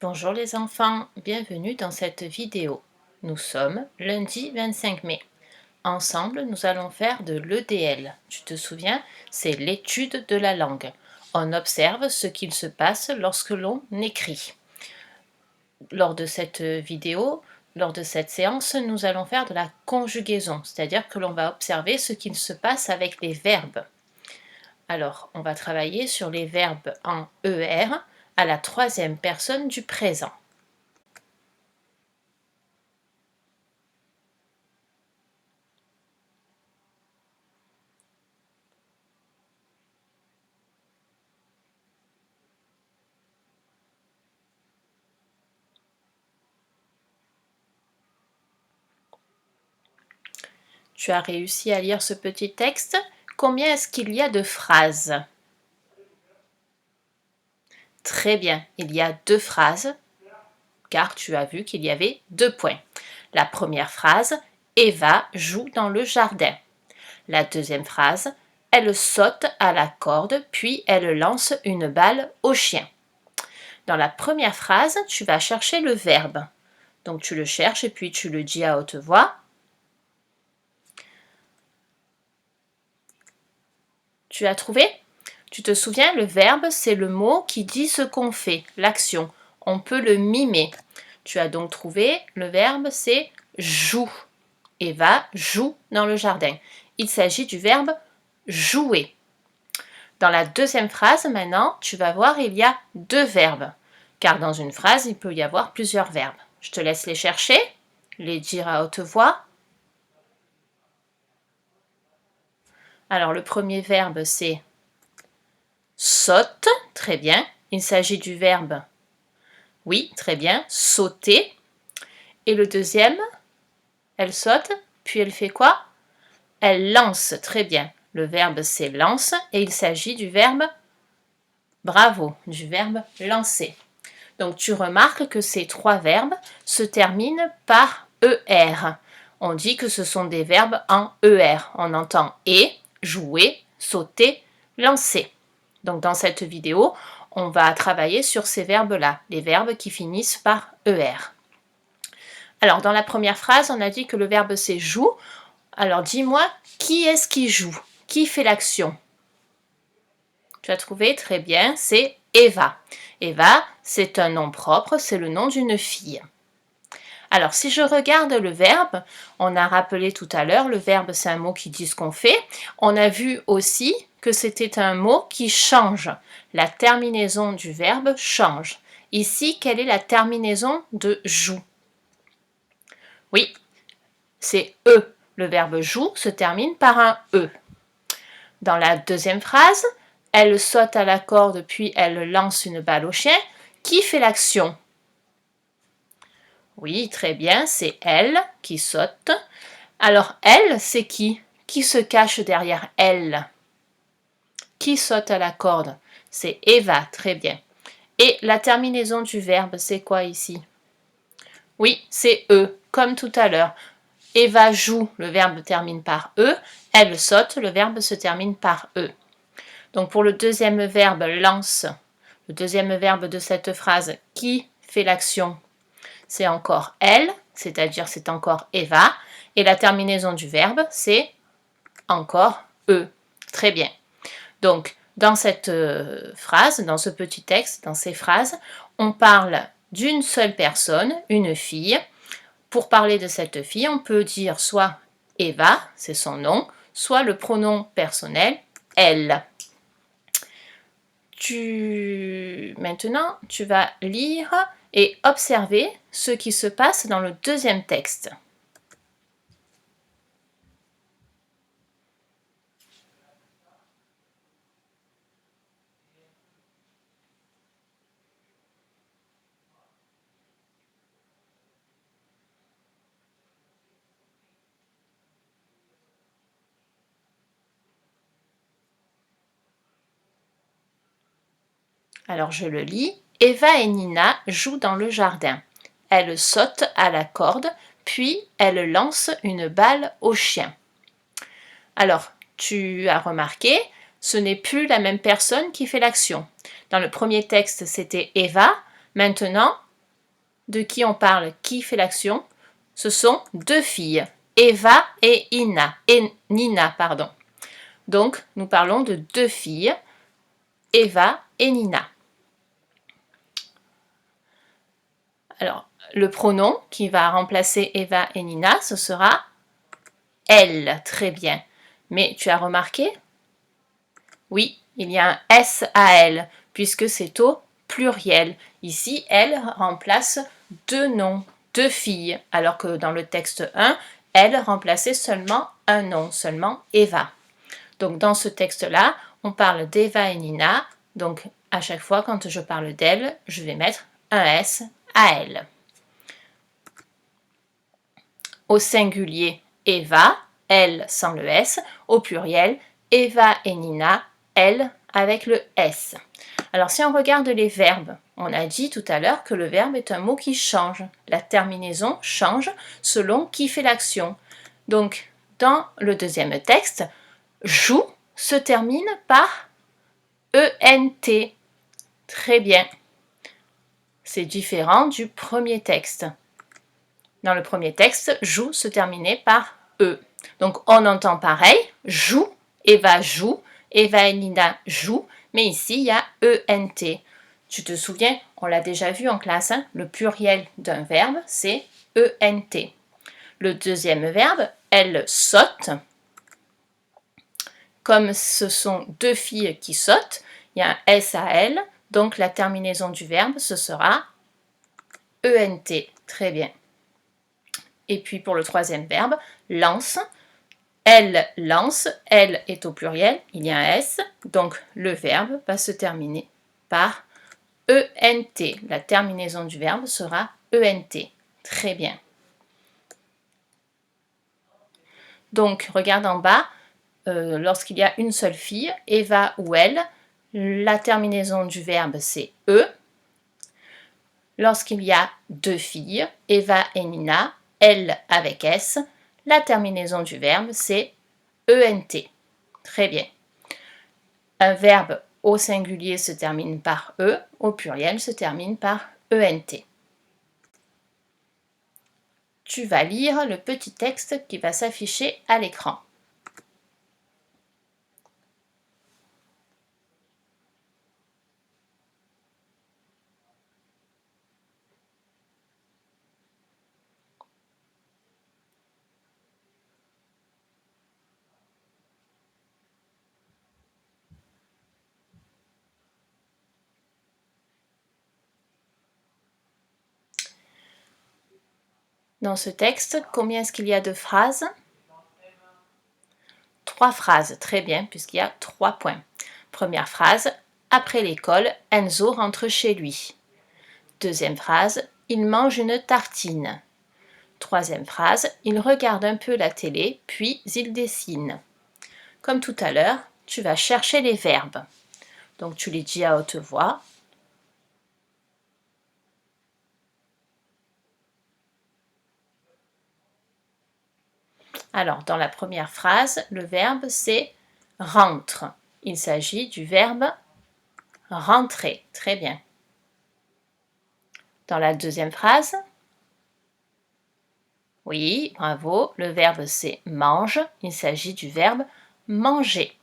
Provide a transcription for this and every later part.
Bonjour les enfants, bienvenue dans cette vidéo. Nous sommes lundi 25 mai. Ensemble, nous allons faire de l'EDL. Tu te souviens, c'est l'étude de la langue. On observe ce qu'il se passe lorsque l'on écrit. Lors de cette vidéo, lors de cette séance, nous allons faire de la conjugaison, c'est-à-dire que l'on va observer ce qu'il se passe avec les verbes. Alors, on va travailler sur les verbes en ER à la troisième personne du présent. Tu as réussi à lire ce petit texte? Combien est-ce qu'il y a de phrases? Très bien, il y a 2 phrases, car tu as vu qu'il y avait 2 points. La première phrase, Eva joue dans le jardin. La deuxième phrase, elle saute à la corde, puis elle lance une balle au chien. Dans la première phrase, tu vas chercher le verbe. Donc tu le cherches et puis tu le dis à haute voix. Tu as trouvé? Tu te souviens, le verbe, c'est le mot qui dit ce qu'on fait, l'action. On peut le mimer. Tu as donc trouvé, le verbe, c'est joue. Eva joue dans le jardin. Il s'agit du verbe jouer. Dans la deuxième phrase, maintenant, tu vas voir, il y a 2 verbes. Car dans une phrase, il peut y avoir plusieurs verbes. Je te laisse les chercher, les dire à haute voix. Alors, le premier verbe, c'est saute, très bien. Il s'agit du verbe, oui, très bien, sauter. Et le deuxième, elle saute, puis elle fait quoi? Elle lance, très bien. Le verbe, c'est lance, et il s'agit du verbe, bravo, du verbe lancer. Donc, tu remarques que ces 3 verbes se terminent par ER. On dit que ce sont des verbes en ER. On entend et, jouer, sauter, lancer. Donc, dans cette vidéo, on va travailler sur ces verbes-là, les verbes qui finissent par ER. Alors, dans la première phrase, on a dit que le verbe c'est joue. Alors, dis-moi, qui est-ce qui joue? Qui fait l'action? Tu as trouvé? Très bien, c'est Eva. Eva, c'est un nom propre, c'est le nom d'une fille. Alors, si je regarde le verbe, on a rappelé tout à l'heure, le verbe c'est un mot qui dit ce qu'on fait. On a vu aussi que c'était un mot qui change. La terminaison du verbe change. Ici, quelle est la terminaison de joue? Oui, c'est E. Le verbe joue se termine par un E. Dans la deuxième phrase, elle saute à la corde puis elle lance une balle au chien. Qui fait l'action? Oui, très bien, c'est elle qui saute. Alors, elle, c'est qui? Qui se cache derrière elle? Qui saute à la corde? C'est Eva, très bien. Et la terminaison du verbe, c'est quoi ici? Oui, c'est E, comme tout à l'heure. Eva joue, le verbe termine par E. Elle saute, le verbe se termine par E. Donc pour le deuxième verbe, lance, le deuxième verbe de cette phrase, qui fait l'action? C'est encore elle, c'est-à-dire c'est encore Eva. Et la terminaison du verbe, c'est encore E. Très bien. Donc, dans cette phrase, dans ce petit texte, dans ces phrases, on parle d'une seule personne, une fille. Pour parler de cette fille, on peut dire soit Eva, c'est son nom, soit le pronom personnel, elle. Maintenant, tu vas lire et observer ce qui se passe dans le deuxième texte. Alors je le lis. Eva et Nina jouent dans le jardin. Elle saute à la corde, puis elle lance une balle au chien. Alors, tu as remarqué, ce n'est plus la même personne qui fait l'action. Dans le premier texte, c'était Eva. Maintenant, de qui on parle, qui fait l'action, ce sont deux filles, Eva et Nina, pardon. Donc, nous parlons de deux filles, Eva et Nina. Alors, le pronom qui va remplacer Eva et Nina, ce sera elle. Très bien. Mais tu as remarqué? Oui, il y a un S à elle, puisque c'est au pluriel. Ici, elle remplace deux noms, deux filles, alors que dans le texte 1, elle remplaçait seulement un nom, seulement Eva. Donc dans ce texte-là, on parle d'Eva et Nina, donc à chaque fois quand je parle d'elle, je vais mettre un S à elle. Au singulier, Eva, elle sans le S. Au pluriel, Eva et Nina, elle avec le S. Alors si on regarde les verbes, on a dit tout à l'heure que le verbe est un mot qui change. La terminaison change selon qui fait l'action. Donc dans le deuxième texte, joue se termine par ENT. Très bien. C'est différent du premier texte. Dans le premier texte, joue se terminait par E. Donc on entend pareil, joue, Eva et Nina jouent, mais ici il y a ENT. Tu te souviens, on l'a déjà vu en classe, hein, le pluriel d'un verbe c'est ENT. Le deuxième verbe, elle saute. Comme ce sont deux filles qui sautent, il y a un S à elle, donc la terminaison du verbe ce sera ENT. Très bien. Et puis pour le troisième verbe, lance. Elle lance, elle est au pluriel, il y a un S, donc le verbe va se terminer par ENT. La terminaison du verbe sera ENT. Très bien. Donc regarde en bas, lorsqu'il y a une seule fille, Eva ou elle, la terminaison du verbe c'est E. Lorsqu'il y a deux filles, Eva et Nina, elle avec S, la terminaison du verbe c'est ENT. Très bien. Un verbe au singulier se termine par E, au pluriel se termine par ENT. Tu vas lire le petit texte qui va s'afficher à l'écran. Dans ce texte, combien est-ce qu'il y a de phrases? 3 phrases, très bien, puisqu'il y a 3 points. Première phrase, après l'école, Enzo rentre chez lui. Deuxième phrase, il mange une tartine. Troisième phrase, il regarde un peu la télé, puis il dessine. Comme tout à l'heure, tu vas chercher les verbes. Donc tu les dis à haute voix. Alors, dans la première phrase, le verbe c'est rentre. Il s'agit du verbe rentrer. Très bien. Dans la deuxième phrase, oui, bravo, le verbe c'est mange. Il s'agit du verbe manger.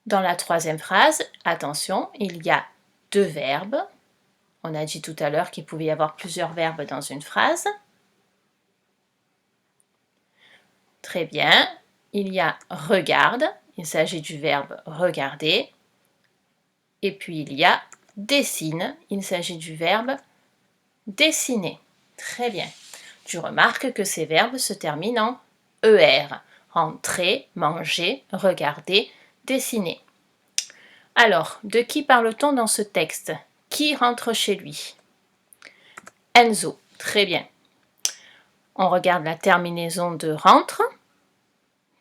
Dans la troisième phrase, attention, il y a deux verbes. On a dit tout à l'heure qu'il pouvait y avoir plusieurs verbes dans une phrase. Très bien. Il y a regarde. Il s'agit du verbe regarder. Et puis il y a dessine. Il s'agit du verbe dessiner. Très bien. Tu remarques que ces verbes se terminent en ER. Rentrer, manger, regarder, dessiner. Alors, de qui parle-t-on dans ce texte? Qui rentre chez lui? Enzo. Très bien. On regarde la terminaison de rentre.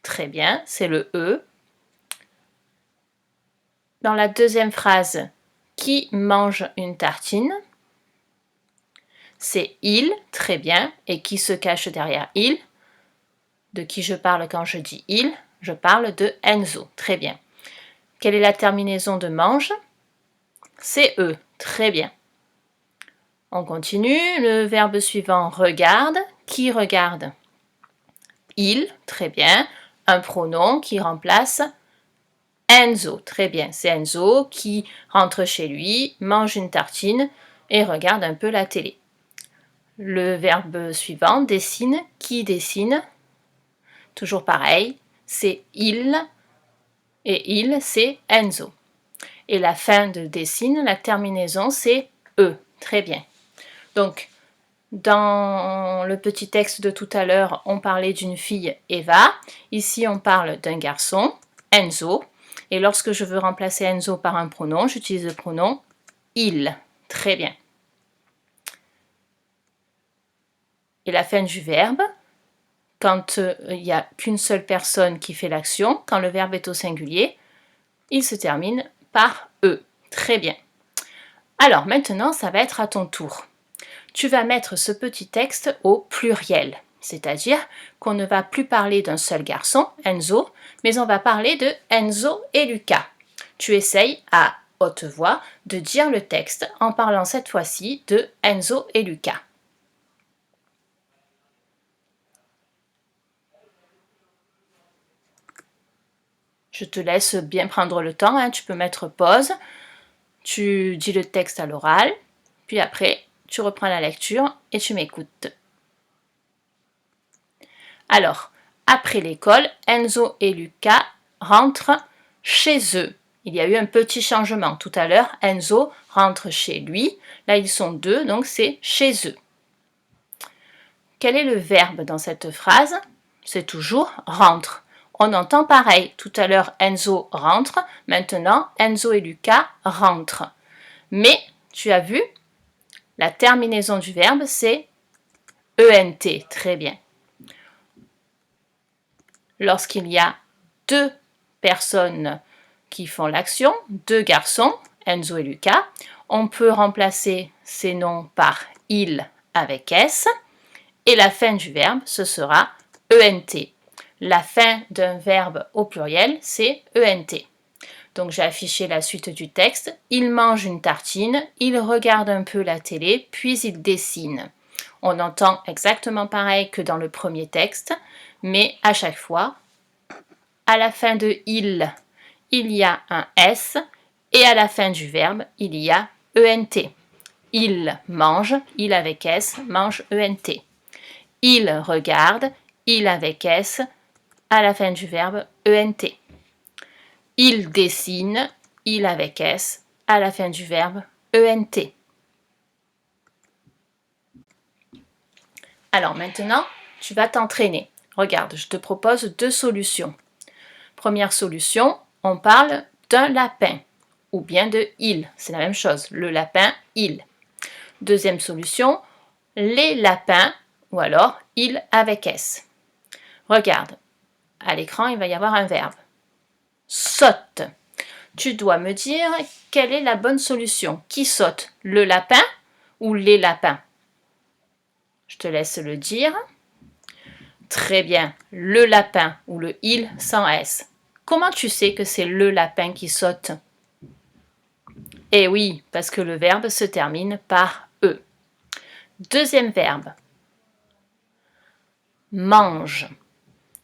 Très bien, c'est le E. Dans la deuxième phrase, qui mange une tartine? C'est il, très bien. Et qui se cache derrière il? De qui je parle quand je dis il? Je parle de Enzo, très bien. Quelle est la terminaison de mange? C'est E, très bien. On continue, le verbe suivant regarde. Qui regarde? Il, très bien. Un pronom qui remplace Enzo, très bien. C'est Enzo qui rentre chez lui, mange une tartine et regarde un peu la télé. Le verbe suivant, dessine. Qui dessine? Toujours pareil, c'est il et il, c'est Enzo. Et la fin de dessine, la terminaison, c'est E. Très bien. Donc, dans le petit texte de tout à l'heure, on parlait d'une fille, Eva. Ici, on parle d'un garçon, Enzo. Et lorsque je veux remplacer Enzo par un pronom, j'utilise le pronom il. Très bien. Et la fin du verbe, quand il n'y a qu'une seule personne qui fait l'action, quand le verbe est au singulier, il se termine par E. Très bien. Alors maintenant, ça va être à ton tour. Tu vas mettre ce petit texte au pluriel, c'est-à-dire qu'on ne va plus parler d'un seul garçon, Enzo, mais on va parler de Enzo et Lucas. Tu essayes à haute voix de dire le texte en parlant cette fois-ci de Enzo et Lucas. Je te laisse bien prendre le temps, hein. Tu peux mettre pause, tu dis le texte à l'oral, puis après tu reprends la lecture et tu m'écoutes. Alors, après l'école, Enzo et Lucas rentrent chez eux. Il y a eu un petit changement. Tout à l'heure, Enzo rentre chez lui. Là, ils sont deux, donc c'est chez eux. Quel est le verbe dans cette phrase? C'est toujours rentre. On entend pareil. Tout à l'heure, Enzo rentre. Maintenant, Enzo et Lucas rentrent. Mais, tu as vu, la terminaison du verbe, c'est ENT. Très bien. Lorsqu'il y a deux personnes qui font l'action, deux garçons, Enzo et Lucas, on peut remplacer ces noms par il avec S et la fin du verbe, ce sera ENT. La fin d'un verbe au pluriel, c'est ENT. Donc j'ai affiché la suite du texte. Il mange une tartine, il regarde un peu la télé, puis il dessine. On entend exactement pareil que dans le premier texte, mais à chaque fois, à la fin de il y a un S et à la fin du verbe, il y a ENT. Il mange, il avec S, mange ENT. Il regarde, il avec S, à la fin du verbe ENT. Il dessine, il avec S, à la fin du verbe ENT. Alors maintenant, tu vas t'entraîner. Regarde, je te propose deux solutions. Première solution, on parle d'un lapin ou bien de il, c'est la même chose, le lapin, il. Deuxième solution, les lapins ou alors il avec S. Regarde, à l'écran, il va y avoir un verbe. Saute. Tu dois me dire quelle est la bonne solution. Qui saute? Le lapin ou les lapins? Je te laisse le dire. Très bien, le lapin ou le il sans S. Comment tu sais que c'est le lapin qui saute? Eh oui, parce que le verbe se termine par E. Deuxième verbe. Mange.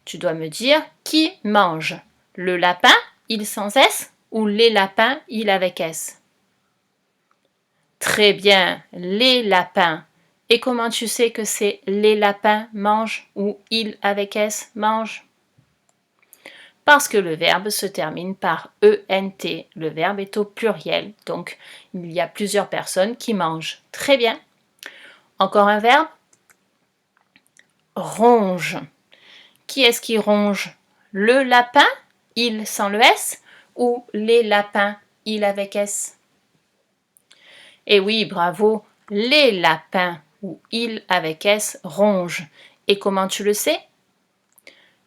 Tu dois me dire qui mange. Le lapin, il sans S, ou les lapins, il avec S? Très bien, les lapins. Et comment tu sais que c'est les lapins mangent ou il avec S mange? Parce que le verbe se termine par ENT. Le verbe est au pluriel, donc il y a plusieurs personnes qui mangent. Très bien. Encore un verbe. Ronge. Qui est-ce qui ronge? Le lapin, il sans le S, ou les lapins, il avec S? Eh oui, bravo, les lapins, ou il avec S, rongent. Et comment tu le sais?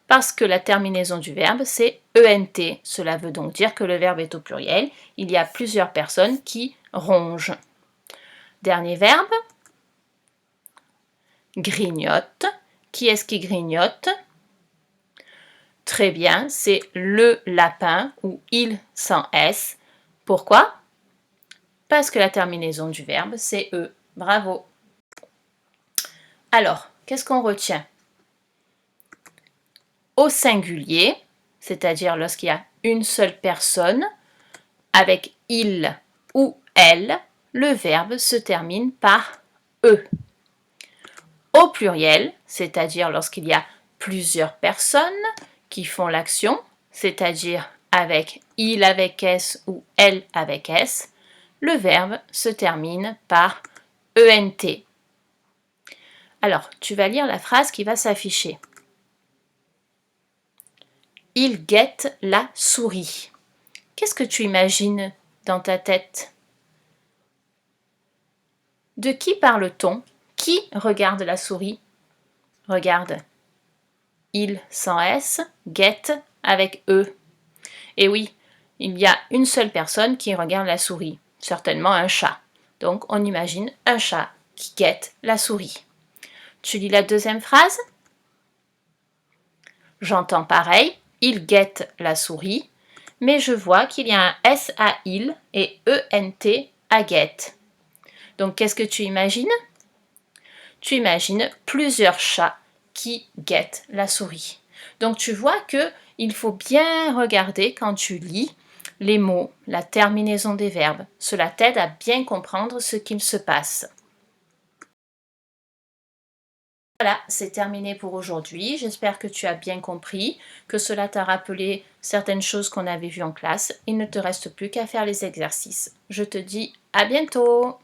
Parce que la terminaison du verbe, c'est ENT. Cela veut donc dire que le verbe est au pluriel. Il y a plusieurs personnes qui rongent. Dernier verbe. Grignote. Qui est-ce qui grignote? Très bien, c'est le lapin ou il sans S. Pourquoi? Parce que la terminaison du verbe, c'est E. Bravo. Alors, qu'est-ce qu'on retient? Au singulier, c'est-à-dire lorsqu'il y a une seule personne, avec il ou elle, le verbe se termine par e. Au pluriel, c'est-à-dire lorsqu'il y a plusieurs personnes qui font l'action, c'est-à-dire avec il avec s ou elle avec s, le verbe se termine par ent. Alors, tu vas lire la phrase qui va s'afficher. Il guette la souris. Qu'est-ce que tu imagines dans ta tête? De qui parle-t-on? Qui regarde la souris? Regarde. Il sans S, guette avec E. Et oui, il y a une seule personne qui regarde la souris, certainement un chat. Donc on imagine un chat qui guette la souris. Tu lis la deuxième phrase? J'entends pareil, il guette la souris, mais je vois qu'il y a un S à il et ENT à guette. Donc qu'est-ce que tu imagines? Tu imagines plusieurs chats qui guettent la souris. Donc tu vois que il faut bien regarder quand tu lis les mots, la terminaison des verbes. Cela t'aide à bien comprendre ce qu'il se passe. Voilà, c'est terminé pour aujourd'hui. J'espère que tu as bien compris, que cela t'a rappelé certaines choses qu'on avait vues en classe. Il ne te reste plus qu'à faire les exercices. Je te dis à bientôt!